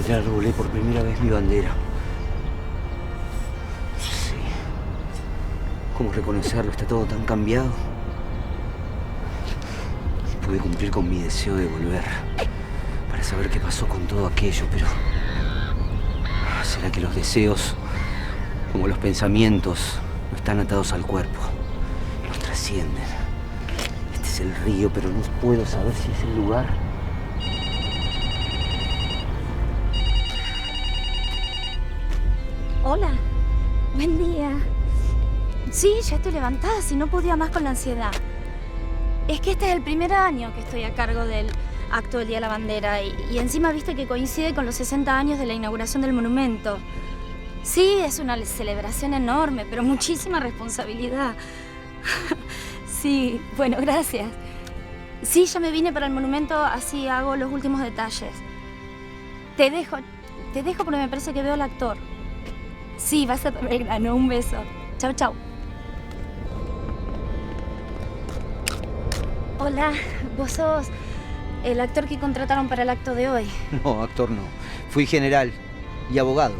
encontré arbolé por primera vez mi bandera. Sí. ¿Cómo reconocerlo? Está todo tan cambiado. Pude cumplir con mi deseo de volver para saber qué pasó con todo aquello, pero... ¿será que los deseos, como los pensamientos, no están atados al cuerpo? Los trascienden. Este es el río, pero no puedo saber si es el lugar. Hola, buen día. Sí, ya estoy levantada, si no podía más con la ansiedad. Es que este es el primer año que estoy a cargo del acto del Día de la Bandera y encima viste que coincide con los 60 años de la inauguración del monumento. Sí, es una celebración enorme, pero muchísima responsabilidad. Sí, bueno, gracias. Sí, ya me vine para el monumento, así hago los últimos detalles. Te dejo porque me parece que veo al actor. Sí, va a ser Belgrano. Un beso. Chau, chau. Hola, vos sos el actor que contrataron para el acto de hoy. No, actor no. Fui general y abogado,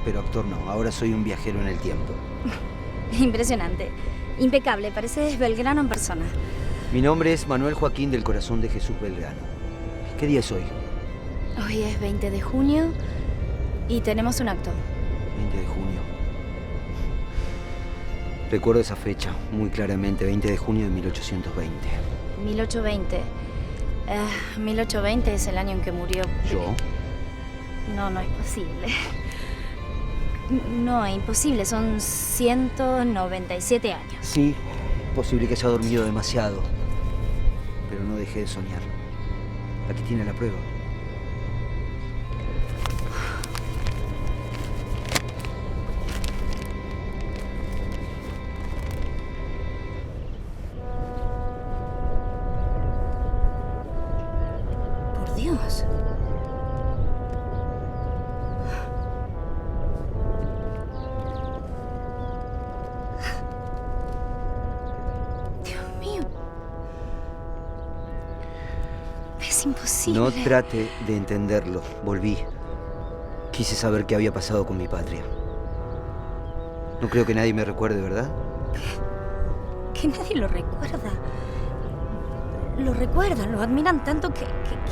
pero actor no. Ahora soy un viajero en el tiempo. Impresionante. Impecable. Pareces Belgrano en persona. Mi nombre es Manuel Joaquín del Corazón de Jesús Belgrano. ¿Qué día es hoy? Hoy es 20 de junio y tenemos un acto. 20 de junio. Recuerdo esa fecha muy claramente, 20 de junio de 1820. 1820. 1820 es el año en que murió. ¿Yo? No, no es posible. No, es imposible. Son 197 años. Sí, es posible que haya dormido demasiado. Pero no dejé de soñar. Aquí tiene la prueba. Por Dios. Dios mío. Es imposible. No trate de entenderlo. Volví. Quise saber qué había pasado con mi patria. No creo que nadie me recuerde, ¿verdad? Que nadie lo recuerda. Lo recuerdan, lo admiran tanto que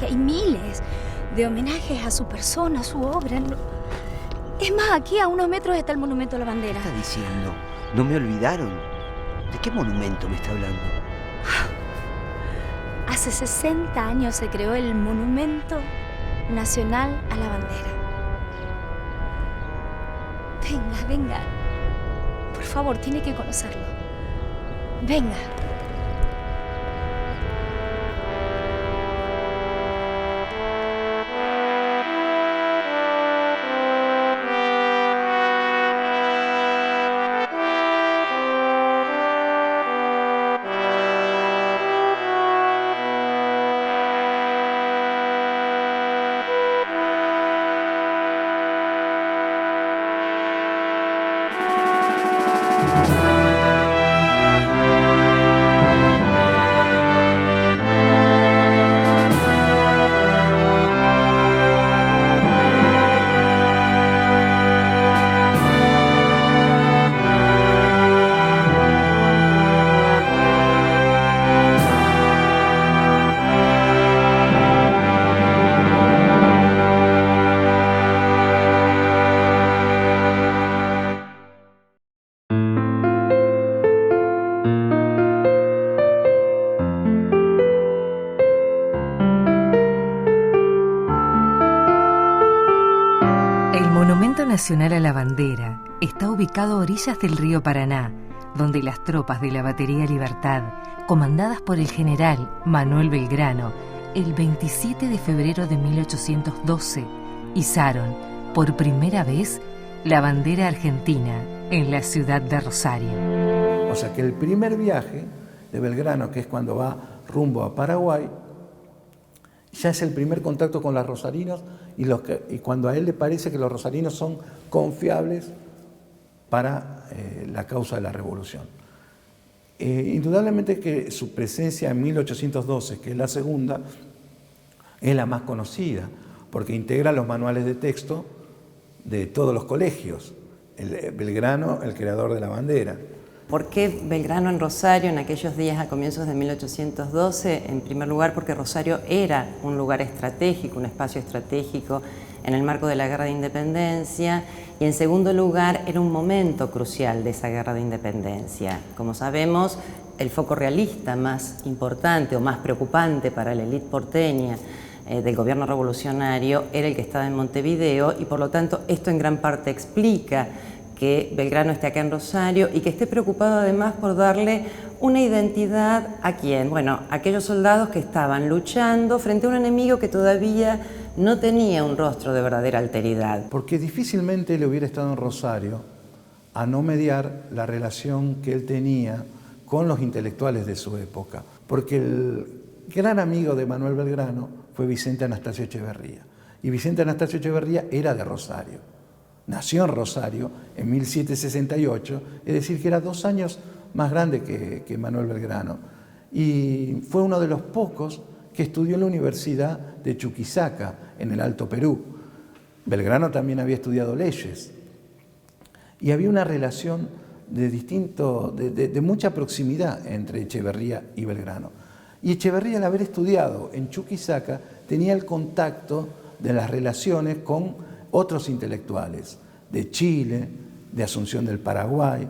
hay miles de homenajes a su persona, a su obra. Es más, aquí a unos metros está el monumento a la bandera. ¿Qué está diciendo? ¿No me olvidaron? ¿De qué monumento me está hablando? Hace 60 años se creó el Monumento Nacional a la Bandera. Venga, venga. Por favor, tiene que conocerlo. Venga. Nacional a la Bandera está ubicado a orillas del río Paraná, donde las tropas de la Batería Libertad, comandadas por el general Manuel Belgrano, el 27 de febrero de 1812, izaron por primera vez la bandera argentina en la ciudad de Rosario. O sea que el primer viaje de Belgrano, que es cuando va rumbo a Paraguay, ya es el primer contacto con los rosarinos y cuando a él le parece que los rosarinos son confiables para la causa de la revolución. Indudablemente que su presencia en 1812, que es la segunda, es la más conocida, porque integra los manuales de texto de todos los colegios. Belgrano, el creador de la bandera. ¿Por qué Belgrano en Rosario en aquellos días a comienzos de 1812? En primer lugar, porque Rosario era un lugar estratégico, un espacio estratégico en el marco de la Guerra de Independencia, y en segundo lugar, era un momento crucial de esa Guerra de Independencia. Como sabemos, el foco realista más importante o más preocupante para la élite porteña del gobierno revolucionario era el que estaba en Montevideo, y por lo tanto esto en gran parte explica que Belgrano esté acá en Rosario y que esté preocupado además por darle una identidad ¿a quién? Bueno, a aquellos soldados que estaban luchando frente a un enemigo que todavía no tenía un rostro de verdadera alteridad. Porque difícilmente él hubiera estado en Rosario a no mediar la relación que él tenía con los intelectuales de su época. Porque el gran amigo de Manuel Belgrano fue Vicente Anastasio Echeverría. Y Vicente Anastasio Echeverría era de Rosario. Nació en Rosario en 1768, es decir, que era 2 años más grande que Manuel Belgrano. Y fue uno de los pocos que estudió en la Universidad de Chuquisaca, en el Alto Perú. Belgrano también había estudiado leyes. Y había una relación de mucha proximidad entre Echeverría y Belgrano. Y Echeverría, al haber estudiado en Chuquisaca, tenía el contacto de las relaciones con otros intelectuales de Chile, de Asunción del Paraguay,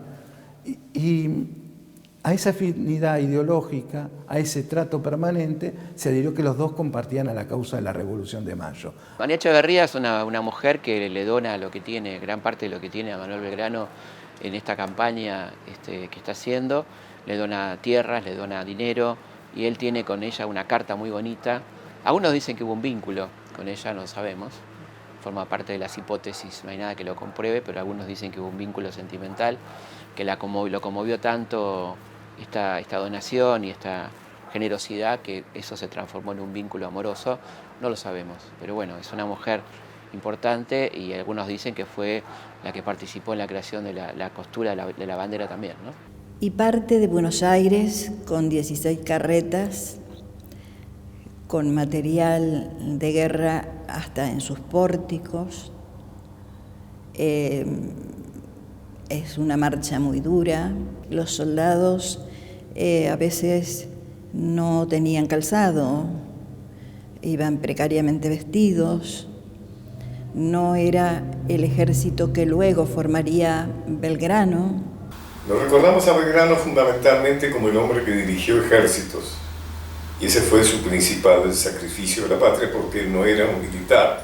y a esa afinidad ideológica, a ese trato permanente, se adhirió que los dos compartían a la causa de la Revolución de Mayo. María Echeverría es una mujer que le dona lo que tiene, gran parte de lo que tiene a Manuel Belgrano en esta campaña que está haciendo. Le dona tierras, le dona dinero, y él tiene con ella una carta muy bonita. Algunos dicen que hubo un vínculo con ella, no lo sabemos. Forma parte de las hipótesis, no hay nada que lo compruebe, pero algunos dicen que hubo un vínculo sentimental, que lo conmovió tanto esta donación y esta generosidad que eso se transformó en un vínculo amoroso. No lo sabemos, pero bueno, es una mujer importante, y algunos dicen que fue la que participó en la creación de la costura de la bandera también, ¿no? Y parte de Buenos Aires con 16 carretas, con material de guerra hasta en sus pórticos. Es una marcha muy dura. Los soldados a veces no tenían calzado, iban precariamente vestidos. No era el ejército que luego formaría Belgrano. Nos recordamos a Belgrano fundamentalmente como el hombre que dirigió ejércitos. Y ese fue su principal sacrificio de la patria, porque él no era un militar.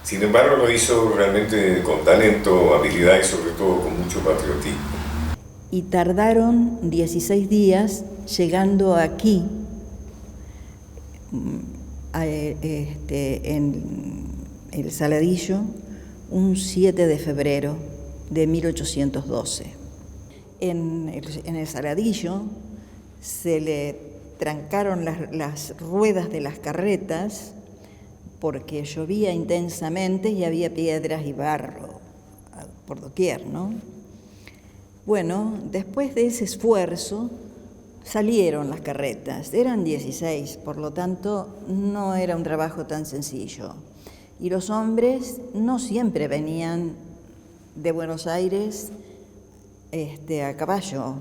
Sin embargo, lo hizo realmente con talento, habilidad y sobre todo con mucho patriotismo. Y tardaron 16 días llegando aquí, en el Saladillo, un 7 de febrero de 1812. En el Saladillo se le trancaron las ruedas de las carretas porque llovía intensamente y había piedras y barro por doquier, ¿no? Bueno, después de ese esfuerzo salieron las carretas. Eran 16, por lo tanto no era un trabajo tan sencillo. Y los hombres no siempre venían de Buenos Aires a caballo,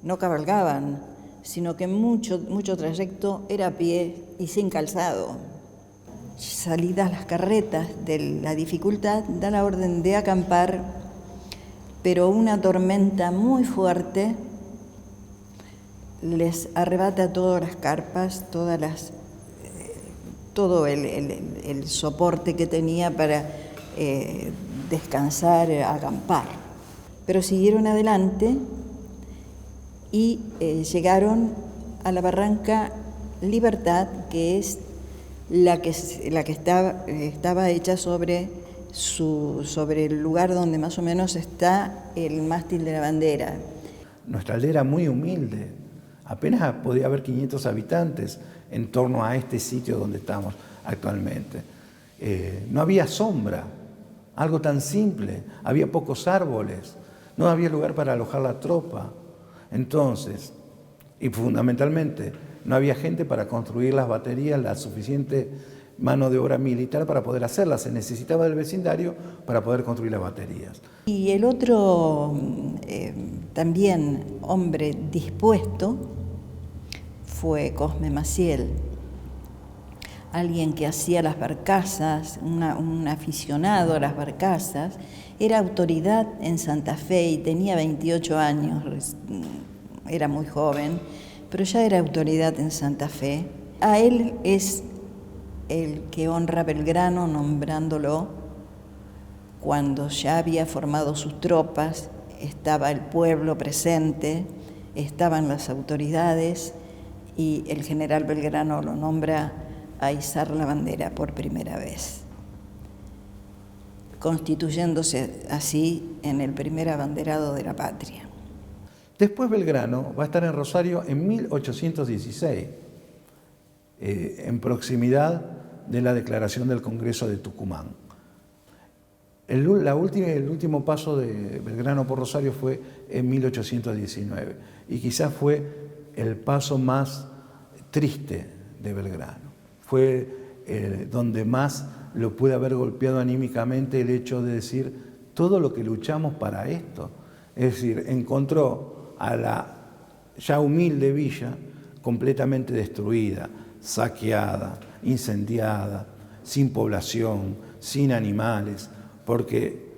no cabalgaban, sino que mucho trayecto era a pie y sin calzado. Salidas las carretas de la dificultad, da la orden de acampar, pero una tormenta muy les arrebata todas las carpas, todo el soporte que tenía para descansar, acampar. Pero siguieron adelante y llegaron a la barranca Libertad, que es la que estaba hecha sobre el lugar donde más o menos está el mástil de la bandera. Nuestra aldea era muy humilde, apenas podía haber 500 habitantes en torno a este sitio donde estamos actualmente. No había sombra, algo tan simple, había pocos árboles, no había lugar para alojar la tropa. Entonces, y fundamentalmente, no había gente para construir las baterías la suficientemente mano de obra militar para poder hacerla, se necesitaba del vecindario para poder construir las baterías. Y el otro también hombre dispuesto fue Cosme Maciel, alguien que hacía las barcazas, un aficionado a las barcazas, era autoridad en Santa Fe y tenía 28 años, era muy joven, pero ya era autoridad en Santa Fe. A él es el que honra Belgrano nombrándolo cuando ya había formado sus tropas, estaba el pueblo presente, estaban las autoridades y el general Belgrano lo nombra a izar la bandera por primera vez, constituyéndose así en el primer abanderado de la patria. Después Belgrano va a estar en Rosario en 1816, en proximidad de la declaración del Congreso de Tucumán. El último paso de Belgrano por Rosario fue en 1819 y quizás fue el paso más triste de Belgrano. Fue donde más lo puede haber golpeado anímicamente el hecho de decir todo lo que luchamos para esto. Es decir, encontró a la ya humilde villa completamente destruida, saqueada, incendiada, sin población, sin animales, porque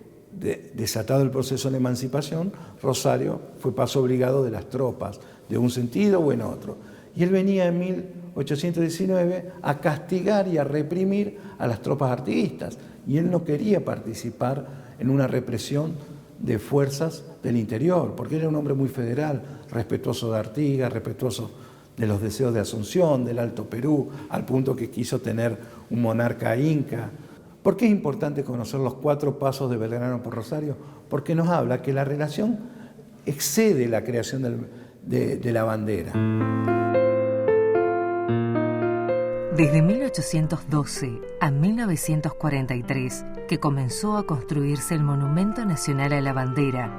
desatado el proceso de emancipación, Rosario fue paso obligado de las tropas, de un sentido o en otro. Y él venía en 1819 a castigar y a reprimir a las tropas artiguistas, y él no quería participar en una represión de fuerzas del interior, porque era un hombre muy federal, respetuoso de Artigas, respetuoso de los deseos de Asunción, del Alto Perú, al punto que quiso tener un monarca inca. ¿Por qué es importante conocer los 4 pasos de Belgrano por Rosario? Porque nos habla que la relación excede la creación de la bandera. Desde 1812 a 1943, que comenzó a construirse el Monumento Nacional a la Bandera,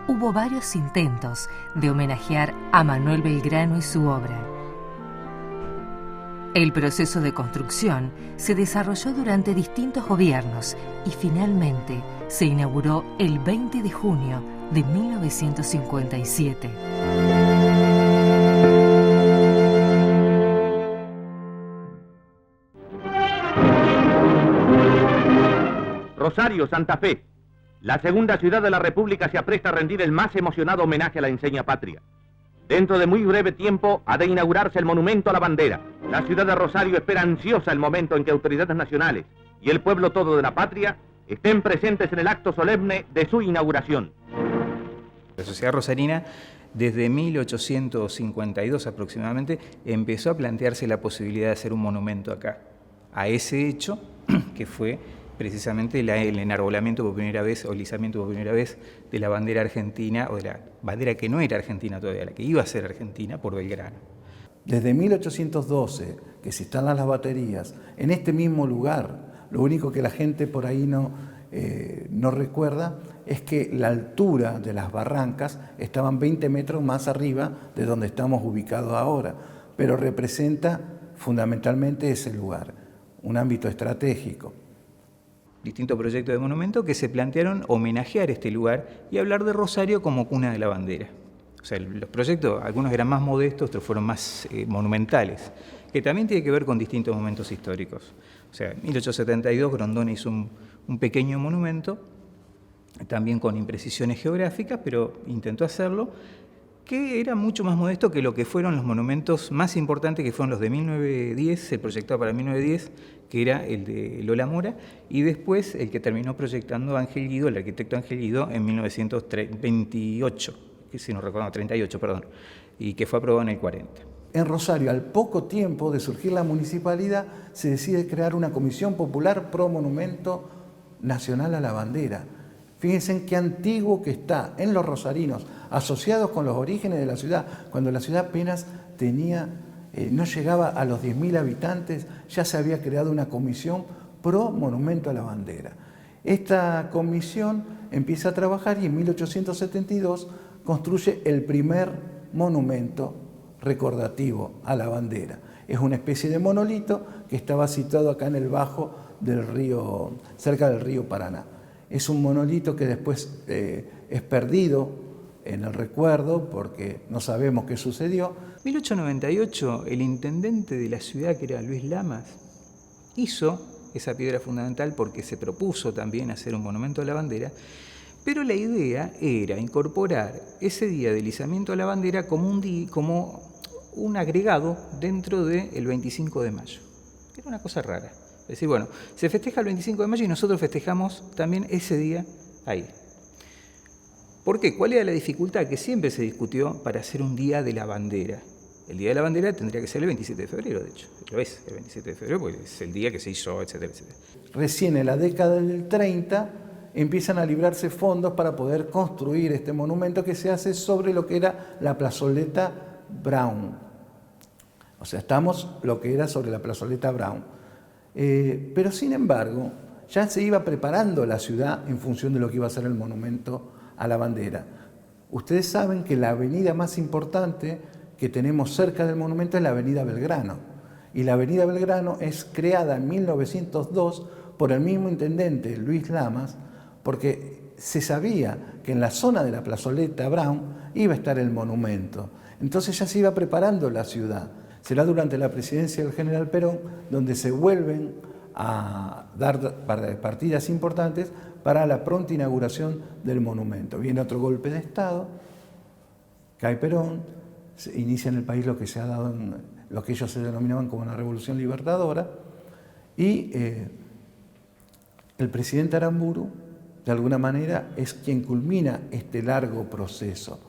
hubo varios intentos de homenajear a Manuel Belgrano y su obra. El proceso de construcción se desarrolló durante distintos gobiernos y finalmente se inauguró el 20 de junio de 1957. Rosario, Santa Fe. La segunda ciudad de la República se apresta a rendir el más emocionado homenaje a la enseña patria. Dentro de muy breve tiempo ha de inaugurarse el Monumento a la Bandera. La ciudad de Rosario espera ansiosa el momento en que autoridades nacionales y el pueblo todo de la patria estén presentes en el acto solemne de su inauguración. La sociedad rosarina, desde 1852 aproximadamente, empezó a plantearse la posibilidad de hacer un monumento acá, a ese hecho que fue precisamente el enarbolamiento por primera vez o el izamiento por primera vez de la bandera argentina, o de la bandera que no era argentina todavía, la que iba a ser argentina, por Belgrano. Desde 1812, que se instalan las baterías, en este mismo lugar, lo único que la gente por ahí no recuerda es que la altura de las barrancas estaban 20 metros más arriba de donde estamos ubicados ahora, pero representa fundamentalmente ese lugar, un ámbito estratégico. Distintos proyectos de monumento que se plantearon homenajear este lugar y hablar de Rosario como cuna de la bandera. O sea, los proyectos, algunos eran más modestos, otros fueron más monumentales, que también tiene que ver con distintos momentos históricos. O sea, en 1872 Grondona hizo un pequeño monumento, también con imprecisiones geográficas, pero intentó hacerlo, que era mucho más modesto que lo que fueron los monumentos más importantes, que fueron los de 1910, el proyectado para 1910, que era el de Lola Mora, y después el que terminó proyectando Ángel Guido, el arquitecto Ángel Guido, en 1928, si no recuerdo, 38, perdón, y que fue aprobado en el 40. En Rosario, al poco tiempo de surgir la municipalidad, se decide crear una comisión popular pro monumento nacional a la bandera. Fíjense en qué antiguo que está en los rosarinos, asociados con los orígenes de la ciudad, cuando la ciudad apenas tenía, no llegaba a los 10.000 habitantes, ya se había creado una comisión pro monumento a la bandera. Esta comisión empieza a trabajar y en 1872 construye el primer monumento recordativo a la bandera. Es una especie de monolito que estaba situado acá en el bajo del río, cerca del río Paraná. Es un monolito que después es perdido en el recuerdo porque no sabemos qué sucedió. En 1898, el intendente de la ciudad, que era Luis Lamas, hizo esa piedra fundamental porque se propuso también hacer un monumento a la bandera, pero la idea era incorporar ese día del izamiento a la bandera como un agregado dentro del 25 de mayo. Era una cosa rara. Es decir, bueno, se festeja el 25 de mayo y nosotros festejamos también ese día ahí. ¿Por qué? ¿Cuál era la dificultad que siempre se discutió para hacer un día de la bandera? El día de la bandera tendría que ser el 27 de febrero, de hecho. Lo es, el 27 de febrero, porque es el día que se hizo, etcétera, etcétera. Recién en la década del 30 empiezan a librarse fondos para poder construir este monumento que se hace sobre lo que era la plazoleta Brown. O sea, estamos lo que era sobre la plazoleta Brown. Pero sin embargo, ya se iba preparando la ciudad en función de lo que iba a ser el monumento a la bandera. Ustedes saben que la avenida más importante que tenemos cerca del monumento es la avenida Belgrano. Y la avenida Belgrano es creada en 1902 por el mismo intendente, Luis Lamas, porque se sabía que en la zona de la plazoleta Brown iba a estar el monumento. Entonces ya se iba preparando la ciudad. Será durante la presidencia del general Perón donde se vuelven a dar partidas importantes para la pronta inauguración del monumento. Viene otro golpe de Estado, cae Perón, se inicia en el país lo que se ha dado en lo que ellos se denominaban como una revolución libertadora, y el presidente Aramburu, de alguna manera, es quien culmina este largo proceso,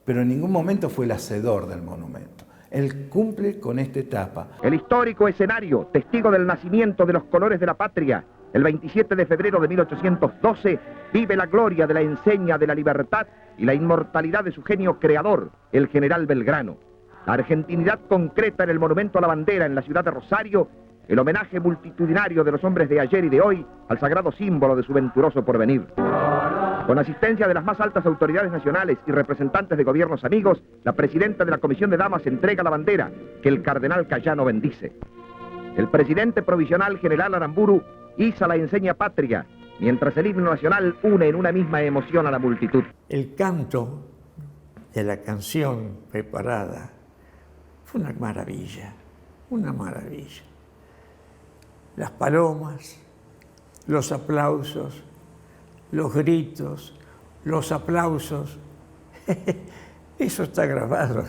pero en ningún momento fue el hacedor del monumento. Él cumple con esta etapa. El histórico escenario, testigo del nacimiento de los colores de la patria, el 27 de febrero de 1812, vive la gloria de la enseña de la libertad y la inmortalidad de su genio creador, el general Belgrano. La argentinidad concreta en el monumento a la bandera en la ciudad de Rosario, el homenaje multitudinario de los hombres de ayer y de hoy al sagrado símbolo de su venturoso porvenir. Con asistencia de las más altas autoridades nacionales y representantes de gobiernos amigos, la presidenta de la Comisión de Damas entrega la bandera, que el cardenal Cayano bendice. El presidente provisional, general Aramburu, iza la enseña patria, mientras el himno nacional une en una misma emoción a la multitud. El canto de la canción preparada fue una maravilla, una maravilla. Las palomas, los aplausos, los gritos, los aplausos, eso está grabado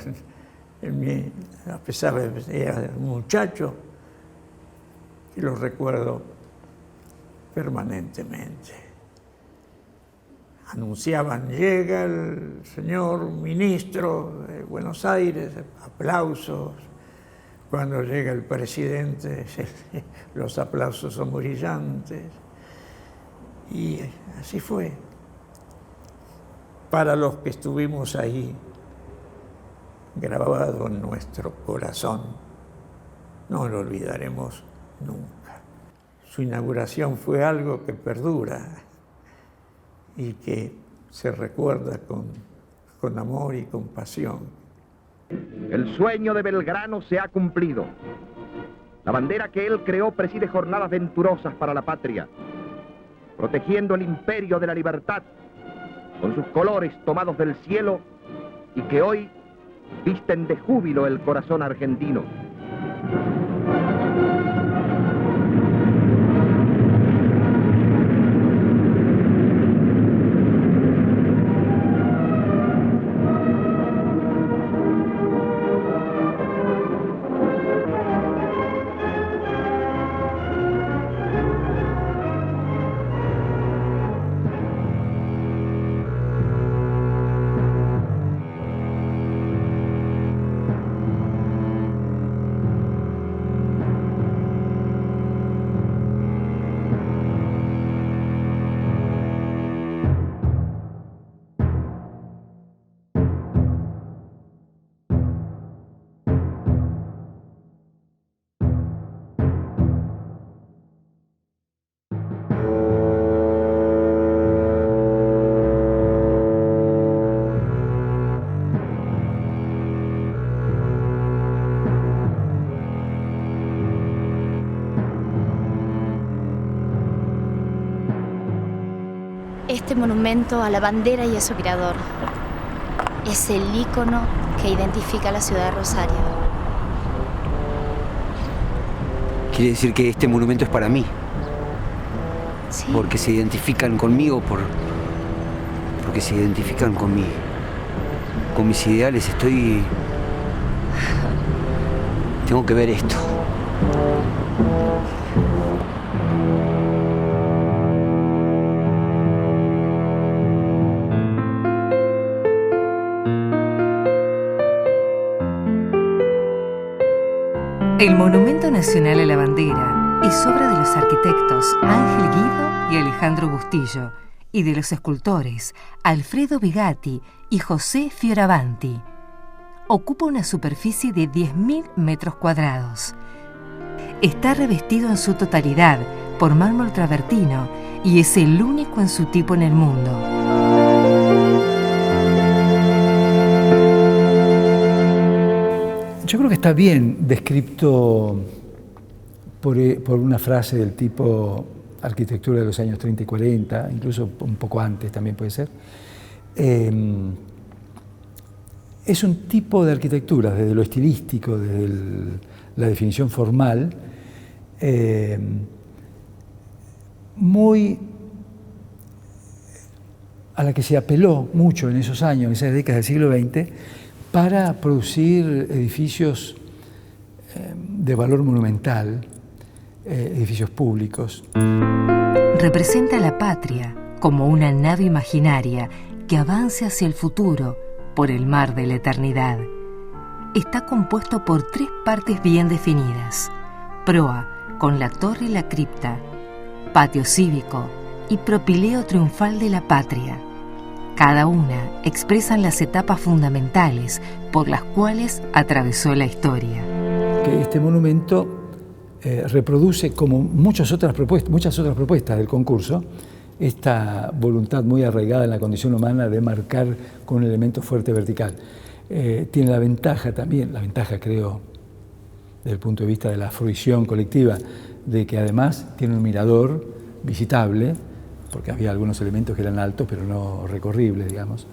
en mí, a pesar de que era un muchacho, y lo recuerdo permanentemente. Anunciaban, llega el señor ministro de Buenos Aires, aplausos. Cuando llega el presidente, los aplausos son brillantes. Y así fue. Para los que estuvimos ahí, grabado en nuestro corazón, no lo olvidaremos nunca. Su inauguración fue algo que perdura y que se recuerda con amor y con pasión. El sueño de Belgrano se ha cumplido. La bandera que él creó preside jornadas venturosas para la patria, protegiendo el imperio de la libertad con sus colores tomados del cielo y que hoy visten de júbilo el corazón argentino. monumento a la bandera y a su creador. Es el ícono que identifica a la ciudad de Rosario. Quiere decir que este monumento es para mí. Sí. Porque se identifican conmigo, porque se identifican con mis ideales. Tengo que ver esto. El Monumento Nacional a la Bandera es obra de los arquitectos Ángel Guido y Alejandro Bustillo y de los escultores Alfredo Bigatti y José Fioravanti. Ocupa una superficie de 10.000 metros cuadrados. Está revestido en su totalidad por mármol travertino y es el único en su tipo en el mundo. Yo creo que está bien descrito por una frase del tipo arquitectura de los años 30 y 40, incluso un poco antes también puede ser. Es un tipo de arquitectura, desde lo estilístico, desde la definición formal, muy a la que se apeló mucho en esos años, en esas décadas del siglo XX, para producir edificios de valor monumental, edificios públicos. Representa a la patria como una nave imaginaria que avanza hacia el futuro por el mar de la eternidad. Está compuesto por 3 partes bien definidas: proa con la torre y la cripta, patio cívico y propileo triunfal de la patria. Cada una expresan las etapas fundamentales por las cuales atravesó la historia. Que este monumento reproduce, como muchas otras propuestas del concurso, esta voluntad muy arraigada en la condición humana de marcar con un elemento fuerte vertical. Tiene la ventaja también, creo, desde el punto de vista de la fruición colectiva, de que además tiene un mirador visitable, porque había algunos elementos que eran altos pero no recorribles, digamos,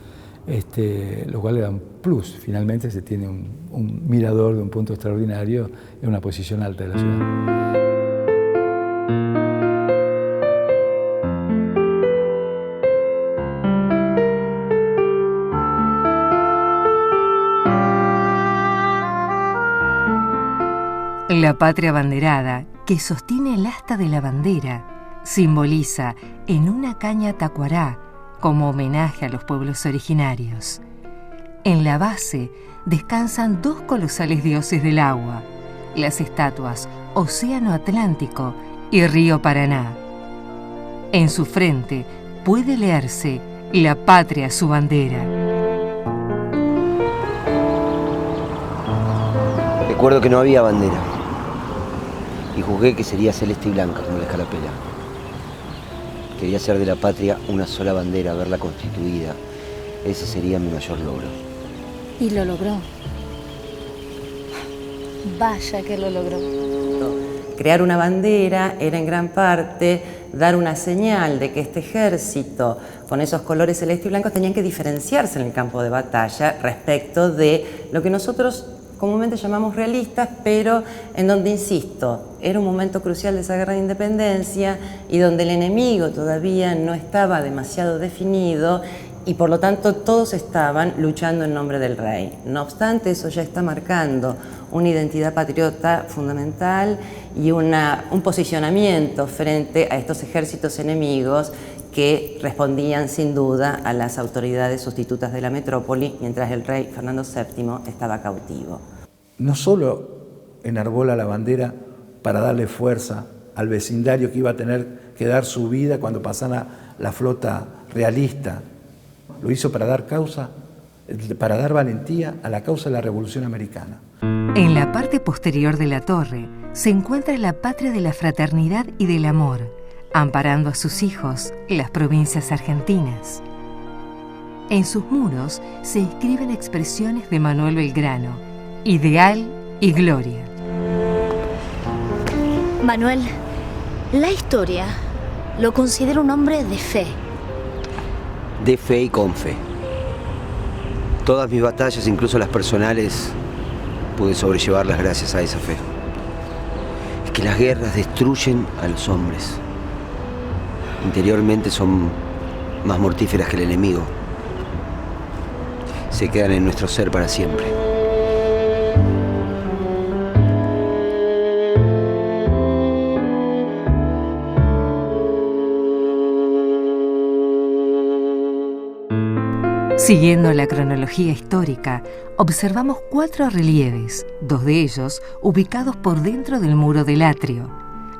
lo cual le da un plus. Finalmente se tiene un mirador de un punto extraordinario en una posición alta de la ciudad. La patria abanderada, que sostiene el asta de la bandera, simboliza en una caña tacuará como homenaje a los pueblos originarios. En la base descansan 2 colosales dioses del agua, las estatuas Océano Atlántico y Río Paraná. En su frente puede leerse La patria su bandera. Recuerdo que no había bandera y juzgué que sería celeste y blanca como la escarapela. Quería hacer de la patria una sola bandera, verla constituida. Ese sería mi mayor logro. Y lo logró. Vaya que lo logró. Crear una bandera era en gran parte dar una señal de que este ejército, con esos colores celeste y blancos, tenían que diferenciarse en el campo de batalla respecto de lo que nosotros comúnmente llamamos realistas, pero en donde, insisto, era un momento crucial de esa guerra de independencia y donde el enemigo todavía no estaba demasiado definido y por lo tanto todos estaban luchando en nombre del rey. No obstante, eso ya está marcando una identidad patriota fundamental y un posicionamiento frente a estos ejércitos enemigos que respondían sin duda a las autoridades sustitutas de la metrópoli mientras el rey Fernando VII estaba cautivo. No solo enarbola la bandera para darle fuerza al vecindario que iba a tener que dar su vida cuando pasara la flota realista, lo hizo para dar valentía a la causa de la Revolución Americana. En la parte posterior de la torre se encuentra la patria de la fraternidad y del amor, amparando a sus hijos en las provincias argentinas. En sus muros se escriben expresiones de Manuel Belgrano: ideal y gloria. Manuel, la historia lo considera un hombre de fe. de fe y con fe. Todas mis batallas, incluso las personales, pude sobrellevarlas gracias a esa fe. Es que las guerras destruyen a los hombres. Interiormente son más mortíferas que el enemigo. Se quedan en nuestro ser para siempre. Siguiendo la cronología histórica, observamos 4 relieves, 2 de ellos ubicados por dentro del muro del atrio.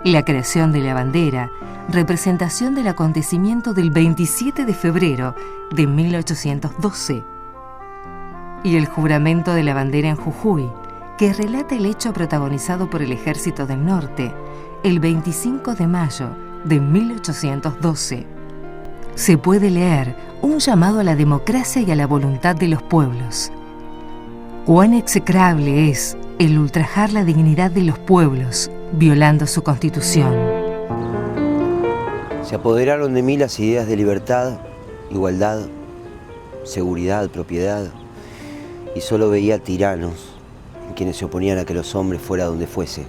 La creación de la bandera, representación del acontecimiento del 27 de febrero de 1812. Y el juramento de la bandera en Jujuy, que relata el hecho protagonizado por el Ejército del Norte el 25 de mayo de 1812. Se puede leer un llamado a la democracia y a la voluntad de los pueblos. Cuán execrable es el ultrajar la dignidad de los pueblos, violando su constitución. Se apoderaron de mí las ideas de libertad, igualdad, seguridad, propiedad, y solo veía tiranos en quienes se oponían a que los hombres, fuera donde fuese,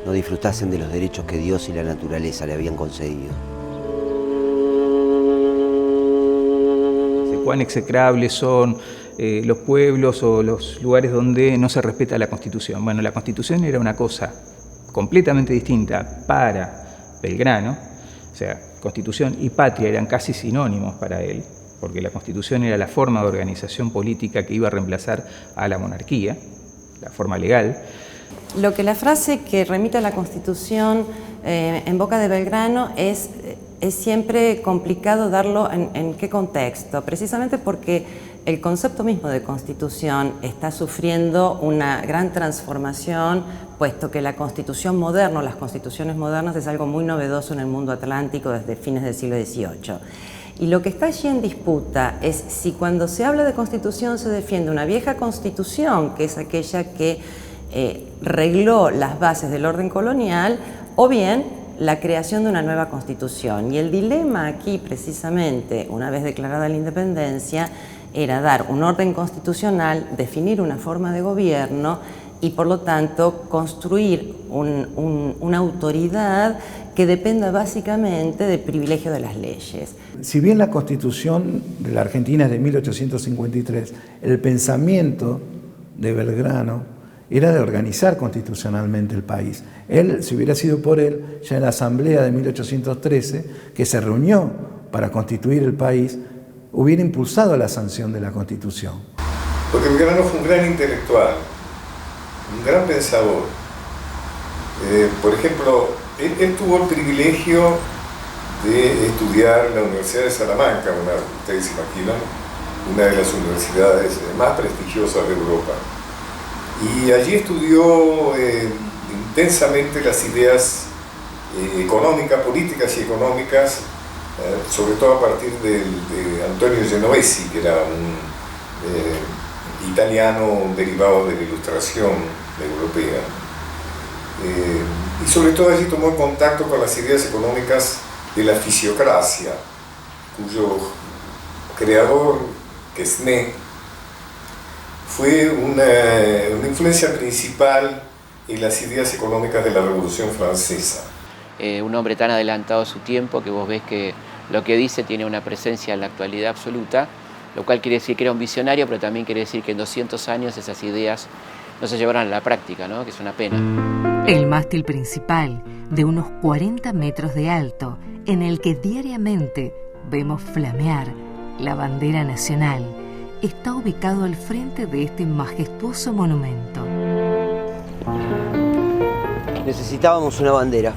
no disfrutasen de los derechos que Dios y la naturaleza le habían concedido. Cuán execrables son los pueblos o los lugares donde no se respeta la Constitución. Bueno, la Constitución era una cosa completamente distinta para Belgrano, o sea, Constitución y patria eran casi sinónimos para él, porque la Constitución era la forma de organización política que iba a reemplazar a la monarquía, la forma legal. Lo que la frase que remite a la Constitución en boca de Belgrano es siempre complicado darlo en qué contexto, precisamente porque el concepto mismo de Constitución está sufriendo una gran transformación, puesto que la Constitución moderna, las constituciones modernas, es algo muy novedoso en el mundo atlántico desde fines del siglo XVIII. Y lo que está allí en disputa es si cuando se habla de Constitución se defiende una vieja Constitución, que es aquella que regló las bases del orden colonial, o bien la creación de una nueva Constitución. Y el dilema aquí, precisamente, una vez declarada la independencia, era dar un orden constitucional, definir una forma de gobierno y, por lo tanto, construir una autoridad que dependa básicamente del privilegio de las leyes. Si bien la Constitución de la Argentina es de 1853, el pensamiento de Belgrano era de organizar constitucionalmente el país. Él, si hubiera sido por él, ya en la Asamblea de 1813, que se reunió para constituir el país, hubiera impulsado la sanción de la Constitución. Porque Belgrano fue un gran intelectual, un gran pensador. Por ejemplo, él tuvo el privilegio de estudiar en la Universidad de Salamanca, ustedes se imaginan, una de las universidades más prestigiosas de Europa. Y allí estudió intensamente las ideas económicas, políticas y económicas, sobre todo a partir de Antonio Genovesi, que era un italiano derivado de la Ilustración europea. Y sobre todo allí tomó contacto con las ideas económicas de la fisiocracia, cuyo creador, Quesnay, fue una influencia principal en las ideas económicas de la Revolución Francesa. Un hombre tan adelantado a su tiempo que vos ves que lo que dice tiene una presencia en la actualidad absoluta, lo cual quiere decir que era un visionario, pero también quiere decir que en 200 años esas ideas no se llevaron a la práctica, ¿no? Que es una pena. El mástil principal, de unos 40 metros de alto, en el que diariamente vemos flamear la bandera nacional, está ubicado al frente de este majestuoso monumento. Necesitábamos una bandera.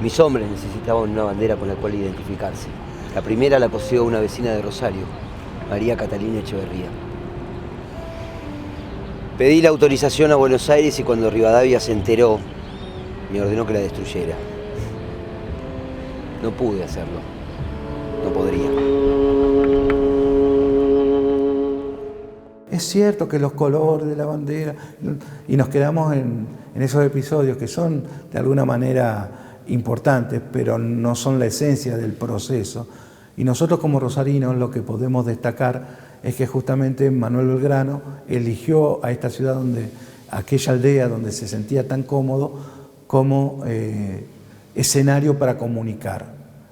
Mis hombres necesitaban una bandera con la cual identificarse. La primera la cosió una vecina de Rosario, María Catalina Echeverría. Pedí la autorización a Buenos Aires y cuando Rivadavia se enteró, me ordenó que la destruyera. No pude hacerlo. No podría. Es cierto que los colores de la bandera, y nos quedamos en esos episodios que son de alguna manera importantes, pero no son la esencia del proceso. Y nosotros como rosarinos lo que podemos destacar es que justamente Manuel Belgrano eligió a esta ciudad, aquella aldea donde se sentía tan cómodo, como escenario para comunicar.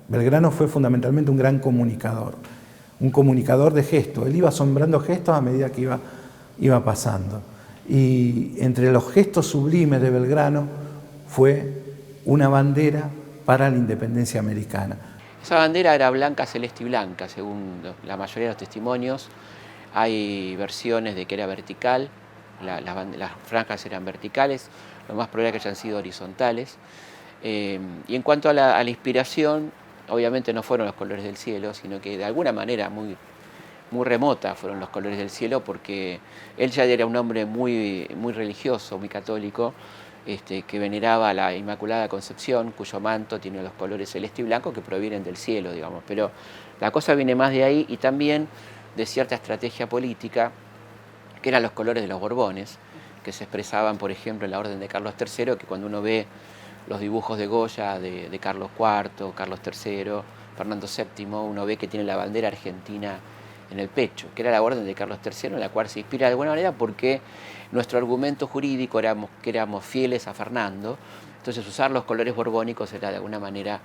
Belgrano fue fundamentalmente un gran comunicador, un comunicador de gestos. Él iba asombrando gestos a medida que iba pasando. Y entre los gestos sublimes de Belgrano fue una bandera para la independencia americana. Esa bandera era blanca, celeste y blanca, según la mayoría de los testimonios. Hay versiones de que era vertical, las franjas eran verticales, lo más probable es que hayan sido horizontales. Y en cuanto a la inspiración, obviamente no fueron los colores del cielo, sino que de alguna manera muy remota fueron los colores del cielo, porque él ya era un hombre muy religioso, muy católico, que veneraba a la Inmaculada Concepción, cuyo manto tiene los colores celeste y blanco que provienen del cielo, digamos. Pero la cosa viene más de ahí y también de cierta estrategia política, que eran los colores de los Borbones, que se expresaban, por ejemplo, en la Orden de Carlos III, que cuando uno ve los dibujos de Goya de Carlos IV, Carlos III, Fernando VII, uno ve que tiene la bandera argentina en el pecho, que era la Orden de Carlos III, en la cual se inspira de alguna manera porque nuestro argumento jurídico que éramos fieles a Fernando, entonces usar los colores borbónicos era de alguna manera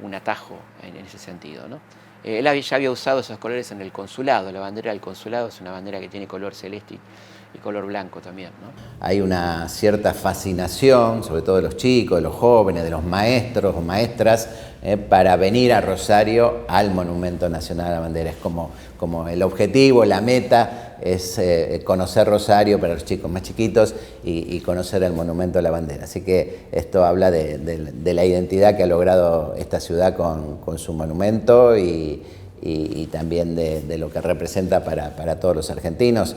un atajo en ese sentido, ¿no? Él ya había usado esos colores en el consulado. La bandera del consulado es una bandera que tiene color celeste y color blanco también, ¿no? Hay una cierta fascinación, sobre todo de los chicos, de los jóvenes, de los maestros o maestras, para venir a Rosario al Monumento Nacional a la Bandera. Es como el objetivo, la meta es conocer Rosario para los chicos más chiquitos y conocer el Monumento a la Bandera. Así que esto habla de la identidad que ha logrado esta ciudad con su monumento y también de lo que representa para todos los argentinos.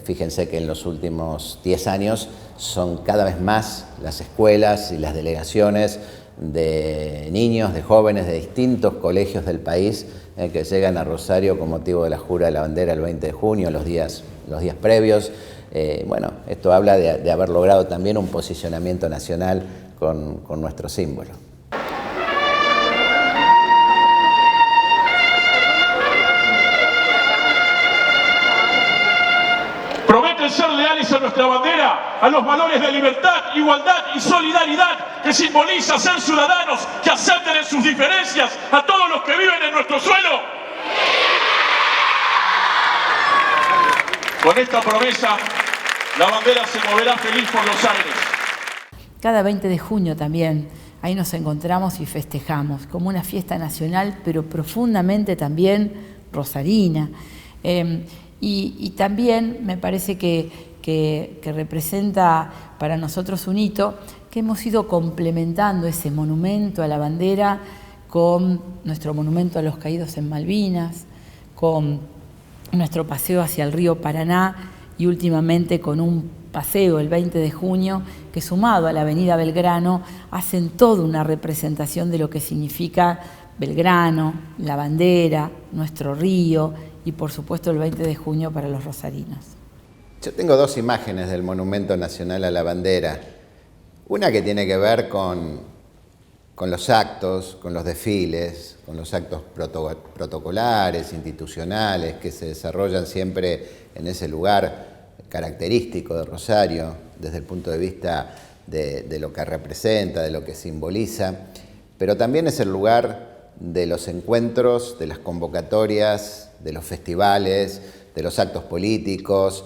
Fíjense que en los últimos 10 años son cada vez más las escuelas y las delegaciones de niños, de jóvenes de distintos colegios del país que llegan a Rosario con motivo de la Jura de la Bandera el 20 de junio, los días previos. Bueno, esto habla de haber logrado también un posicionamiento nacional con nuestro símbolo. Prometen ser leales a nuestra bandera, a los valores de libertad, igualdad y solidaridad que simboliza ser ciudadanos que acepten en sus diferencias a todos los que viven en nuestro suelo. Con esta promesa, la bandera se moverá feliz por los aires. Cada 20 de junio también, ahí nos encontramos y festejamos como una fiesta nacional, pero profundamente también rosarina. Y también me parece que representa para nosotros un hito que hemos ido complementando ese monumento a la bandera con nuestro monumento a los caídos en Malvinas, con nuestro paseo hacia el río Paraná y últimamente con un paseo el 20 de junio que, sumado a la avenida Belgrano, hacen toda una representación de lo que significa Belgrano, la bandera, nuestro río y por supuesto el 20 de junio para los rosarinos. Yo tengo dos imágenes del Monumento Nacional a la Bandera. Una que tiene que ver con los actos, con los desfiles, con los actos protocolares, institucionales, que se desarrollan siempre en ese lugar característico de Rosario, desde el punto de vista de lo que representa, de lo que simboliza, pero también es el lugar de los encuentros, de las convocatorias, de los festivales, de los actos políticos,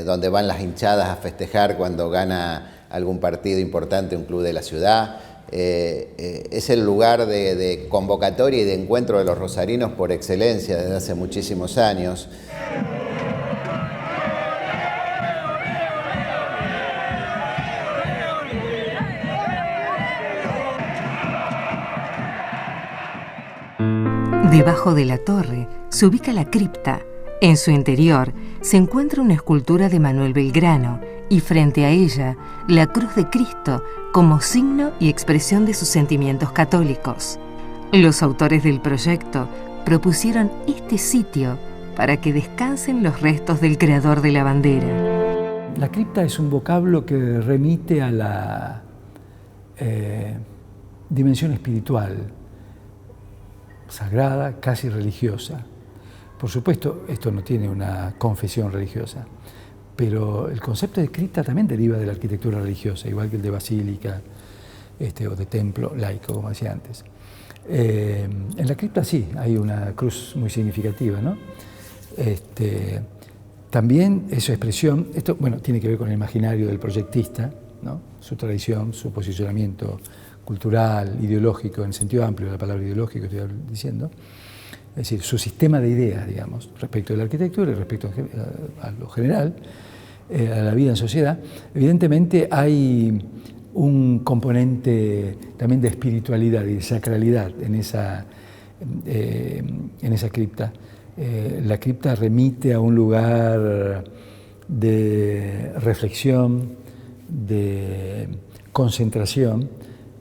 donde van las hinchadas a festejar cuando gana algún partido importante, un club de la ciudad. Es el lugar de convocatoria y de encuentro de los rosarinos por excelencia desde hace muchísimos años. Debajo de la torre se ubica la cripta. En su interior se encuentra una escultura de Manuel Belgrano y frente a ella la cruz de Cristo como signo y expresión de sus sentimientos católicos. Los autores del proyecto propusieron este sitio para que descansen los restos del creador de la bandera. La cripta es un vocablo que remite a la dimensión espiritual. sagrada, casi religiosa. Por supuesto, esto no tiene una confesión religiosa, pero el concepto de cripta también deriva de la arquitectura religiosa, igual que el de basílica o de templo laico, como decía antes. En la cripta sí, hay una cruz muy significativa, ¿no? También esa expresión, esto bueno, tiene que ver con el imaginario del proyectista, ¿no? Su tradición, su posicionamiento cultural, ideológico, en sentido amplio de la palabra ideológico estoy diciendo, es decir, su sistema de ideas, digamos, respecto de la arquitectura y respecto a lo general, a la vida en sociedad. Evidentemente hay un componente también de espiritualidad y de sacralidad en esa cripta. La cripta remite a un lugar de reflexión, de concentración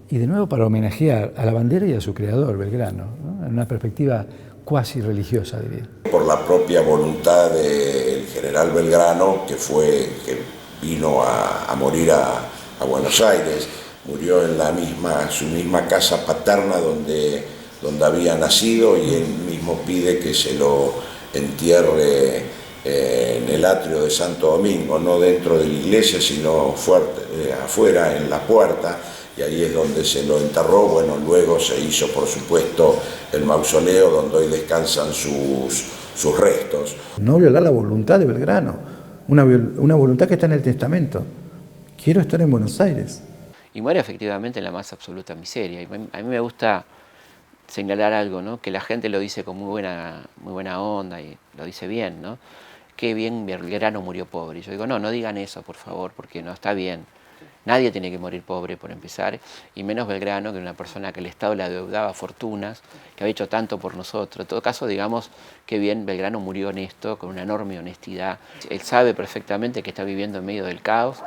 y de nuevo para homenajear a la bandera y a su creador, Belgrano, ¿no? En una perspectiva cuasi religiosa, diría. Por la propia voluntad del general Belgrano, que vino a morir a Buenos Aires, murió en su misma casa paterna donde había nacido, y él mismo pide que se lo entierre en el atrio de Santo Domingo, no dentro de la iglesia, sino afuera en la puerta, y ahí es donde se lo enterró. Bueno, luego se hizo, por supuesto, el mausoleo donde hoy descansan sus restos. No violar la voluntad de Belgrano, una voluntad que está en el testamento. Quiero estar en Buenos Aires. Y muere efectivamente en la más absoluta miseria. Y a mí me gusta señalar algo, ¿no? Que la gente lo dice con muy buena onda y lo dice bien, ¿no? Qué bien Belgrano murió pobre. Y yo digo, no digan eso, por favor, porque no está bien. Nadie tiene que morir pobre, por empezar, y menos Belgrano, que era una persona que el Estado le adeudaba fortunas, que había hecho tanto por nosotros. En todo caso, digamos, qué bien Belgrano murió honesto, con una enorme honestidad. Él sabe perfectamente que está viviendo en medio del caos,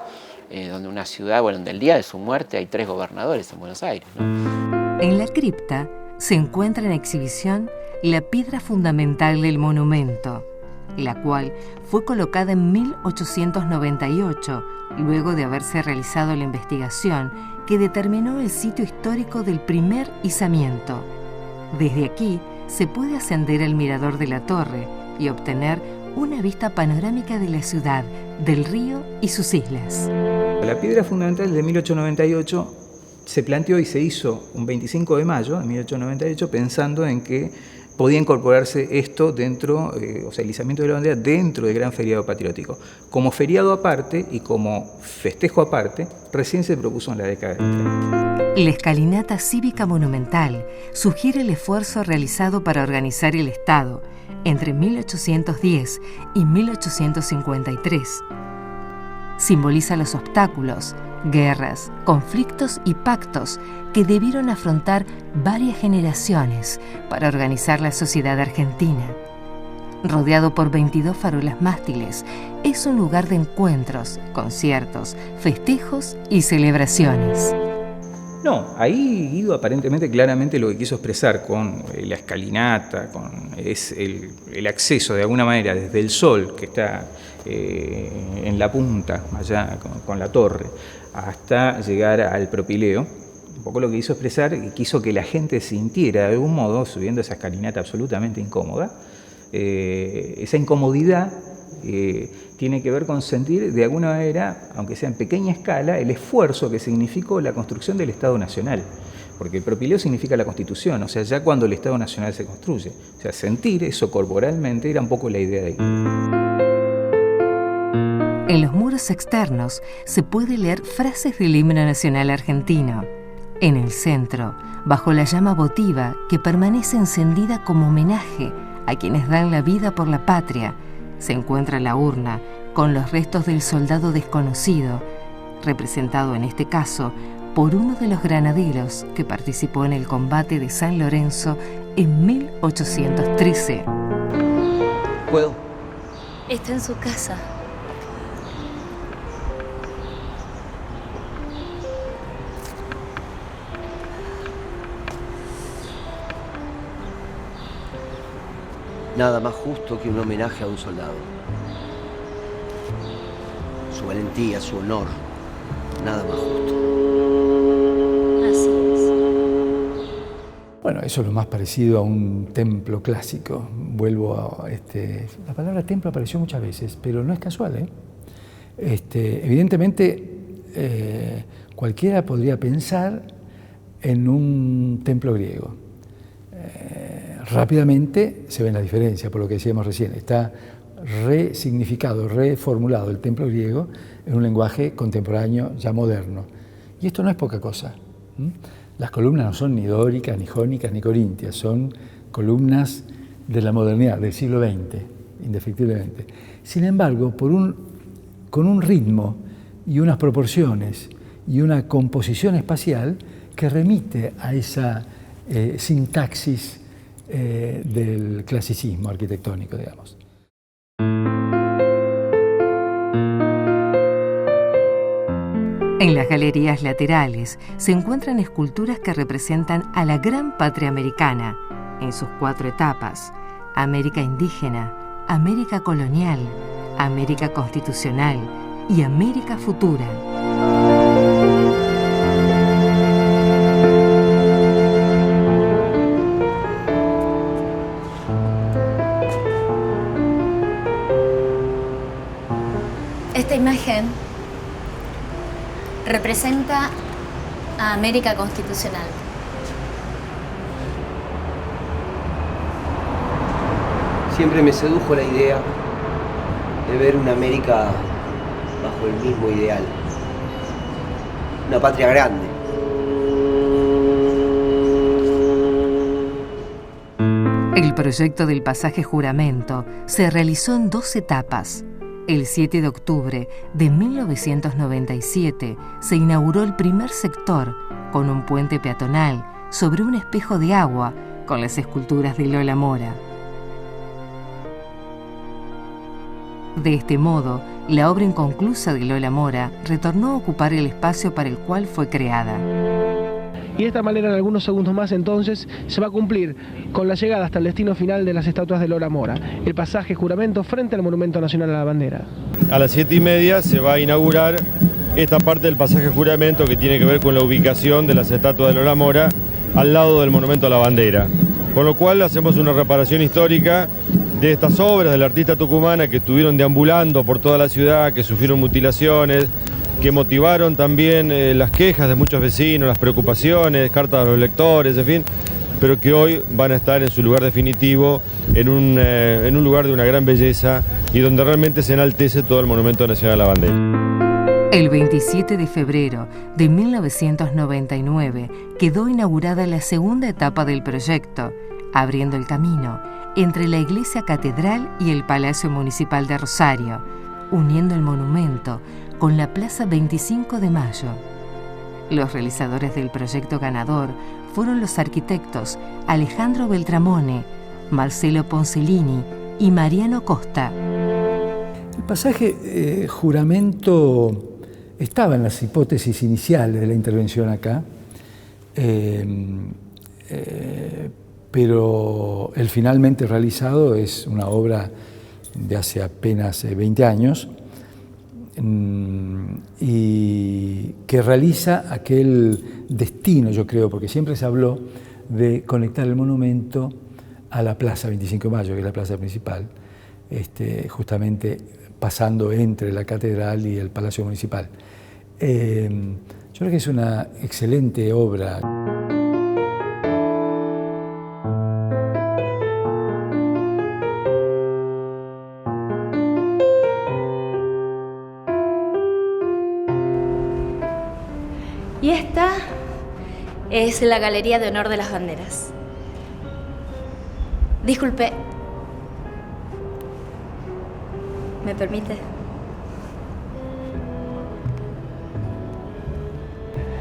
donde una ciudad, donde el día de su muerte hay 3 gobernadores en Buenos Aires, ¿no? En la cripta se encuentra en exhibición la piedra fundamental del monumento, la cual fue colocada en 1898, luego de haberse realizado la investigación que determinó el sitio histórico del primer izamiento. Desde aquí se puede ascender al mirador de la torre y obtener una vista panorámica de la ciudad, del río y sus islas. La piedra fundamental de 1898 se planteó y se hizo un 25 de mayo de 1898 pensando en que podía incorporarse esto dentro, el izamiento de la bandera dentro del gran feriado patriótico. Como feriado aparte y como festejo aparte, recién se propuso en la década del 30. La escalinata cívica monumental sugiere el esfuerzo realizado para organizar el Estado entre 1810 y 1853. Simboliza los obstáculos, guerras, conflictos y pactos que debieron afrontar varias generaciones para organizar la sociedad argentina. Rodeado por 22 farolas mástiles, es un lugar de encuentros, conciertos, festejos y celebraciones. No, ahí Guido aparentemente claramente lo que quiso expresar con la escalinata, es el acceso de alguna manera desde el sol que está en la punta, allá con la torre, hasta llegar al propileo. Un poco lo que quiso expresar, quiso que la gente sintiera de algún modo, subiendo esa escalinata absolutamente incómoda, esa incomodidad tiene que ver con sentir de alguna manera, aunque sea en pequeña escala, el esfuerzo que significó la construcción del Estado Nacional. Porque el propileo significa la Constitución, o sea, ya cuando el Estado Nacional se construye. O sea, sentir eso corporalmente era un poco la idea de ahí. En los muros externos se puede leer frases del himno nacional argentino. En el centro, bajo la llama votiva que permanece encendida como homenaje a quienes dan la vida por la patria, se encuentra la urna con los restos del soldado desconocido, representado en este caso por uno de los granaderos que participó en el combate de San Lorenzo en 1813. ¿Puedo? Está en su casa. Nada más justo que un homenaje a un soldado. Su valentía, su honor, nada más justo. Así Bueno, eso es lo más parecido a un templo clásico. Vuelvo a... la palabra templo apareció muchas veces, pero no es casual, ¿eh? Evidentemente, cualquiera podría pensar en un templo griego. Rápidamente se ve la diferencia, por lo que decíamos recién. Está resignificado, reformulado el templo griego en un lenguaje contemporáneo, ya moderno. Y esto no es poca cosa. Las columnas no son ni dóricas, ni jónicas, ni corintias, son columnas de la modernidad, del siglo XX, indefectiblemente. Sin embargo, con un ritmo y unas proporciones y una composición espacial que remite a esa sintaxis del clasicismo arquitectónico, digamos. En las galerías laterales se encuentran esculturas que representan a la gran patria americana en sus 4 etapas: América indígena, América colonial, América constitucional y América futura. Esta imagen representa a América constitucional. Siempre me sedujo la idea de ver una América bajo el mismo ideal. Una patria grande. El proyecto del pasaje Juramento se realizó en 2 etapas. El 7 de octubre de 1997 se inauguró el primer sector con un puente peatonal sobre un espejo de agua con las esculturas de Lola Mora. De este modo, la obra inconclusa de Lola Mora retornó a ocupar el espacio para el cual fue creada. Y de esta manera, en algunos segundos más, entonces, se va a cumplir con la llegada hasta el destino final de las estatuas de Lola Mora, el pasaje Juramento frente al Monumento Nacional a la Bandera. A las 7:30 se va a inaugurar esta parte del pasaje Juramento que tiene que ver con la ubicación de las estatuas de Lola Mora al lado del Monumento a la Bandera. Con lo cual hacemos una reparación histórica de estas obras de la artista tucumana que estuvieron deambulando por toda la ciudad, que sufrieron mutilaciones, que motivaron también las quejas de muchos vecinos, las preocupaciones, cartas de los lectores, en fin, pero que hoy van a estar en su lugar definitivo, en un lugar de una gran belleza y donde realmente se enaltece todo el Monumento Nacional a la Bandera. El 27 de febrero de 1999 quedó inaugurada la segunda etapa del proyecto, abriendo el camino entre la Iglesia Catedral y el Palacio Municipal de Rosario, uniendo el monumento con la Plaza 25 de Mayo. Los realizadores del proyecto ganador fueron los arquitectos Alejandro Beltramone, Marcelo Poncelini y Mariano Costa. El pasaje Juramento estaba en las hipótesis iniciales de la intervención acá, pero el finalmente realizado es una obra de hace apenas 20 años, y que realiza aquel destino, yo creo, porque siempre se habló de conectar el monumento a la Plaza 25 de Mayo, que es la plaza principal, justamente pasando entre la catedral y el Palacio Municipal. Yo creo que es una excelente obra. Y esta es la Galería de Honor de las Banderas. Disculpe. ¿Me permite?